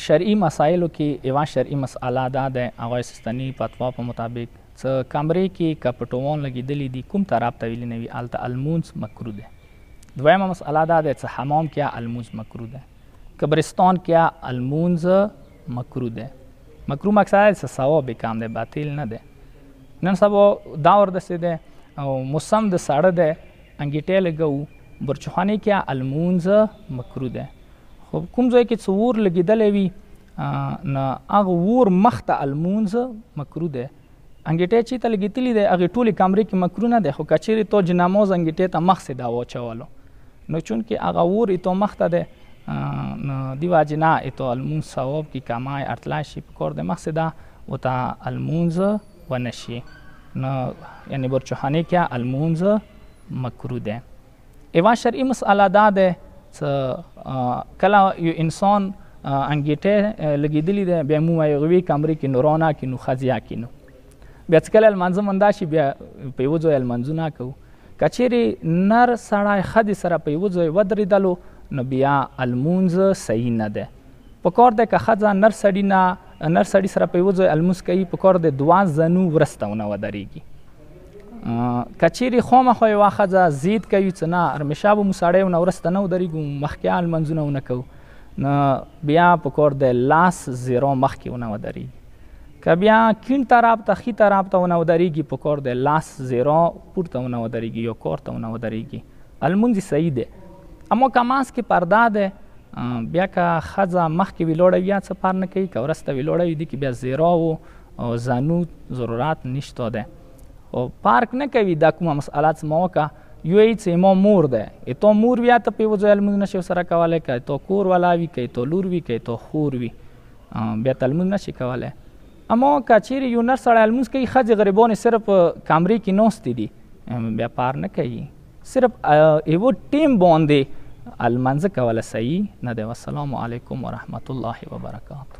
شرعي مسایلو کې یوه شرعي مسئله دا ده هغه سیستاني فتوا په مطابق څه کمرې کې که پټوان لګېدلي دي کوم طرف ته ویلي نه وي هلته المونځ مکروه ده. دویمه مسئله دا ده څه حمام کې المونځ مکروه ده، قبرستان کې المونځ مکروه ده. مکروه مقصد څه ثواب کم ده، باطل نه ده. نن سبا دا وردسې ده او موسم د ساړه ده انګیټې لګوو برچخانې کې المونځ مکروه ده. خو کوم ځای کې څه اور لګېدلی وي نو هغه اور مخ ته المونځ مکروه ده. انګیټې چې ته لګېدلي دی هغې ټولې کمرې کې مکروه نه دی، خو که چیرې تو جنماز انګیټې ته مخ سې دا واچولو نو چونکې هغه اور ایتو مخ ته دی نو دی وجې نه ایتو المونځ ثواب کې کمای ارتلی شي پکار دی مخ سې دا ورته المونځ ونه شي. نو یعنې برچخانې کې المونځ مکروه دی. یوه شرعي مسئله دا دی څه کله یو انسان انګیټې لګېدلي دی بیا موږ وایو هغوی کمرې کې نو رانه کړي نو ښځې کړي بیا څه کله لمانځه مندا شي بیا په یوه ځای لمانځونه کوو. که چیرې نر سړی ښځې سره په یوه ځای ودرېدلو نو بیا المونځ صحیح نه دی. پکار دی که ښځه نر سړي سره په یوه ځای المونځ کوي پکار دی 2 زنو وروسته ونه ودرېږي. که چیرې خامخا یوه ښځه ضد کوي څه نه همیشه به مو سړی ونه وروسته نه ودرېږو مخکې لمونځونه ونه کوو نو بیا پکار دی 10 زیرا مخکې ونه ودرېږي. که بیا کیڼ طرف ته ښي طرف ته ونه ودرېږي پکار دی 10 زیرا پورته ونه ودرېږي یا کار ته ونه ودرېږي المونځ صحیح دی. اما که منځ کې پرده دی بیا که ښځه مخکې ویلوړه وي څه پر نه کوي، که وروسته ویلوړه وي دې کې بیا زیرا او زنو ضرورت نشته دی. خو پارک نه کوي دا کومه مسئله څه ما وکړه یو یې څه ما مور دی ایتو مور وي ته په یوه ځای لمونځ نشي ورسره کولی، که ایتو کور والا وي، که ایتو لور وي، که ایتو خور وي بیا ته لمونځ نشي کولی. اما که چیرې یو نر سړی لمونځ کوي ښځې غریبانې صرف کمرې کې ناستې دي بیا پار نه کوي، صرف یوه ټیم باندې لمانځه کوله صحیح نه دی. والسلام علیکم ورحمة الله وبرکاته.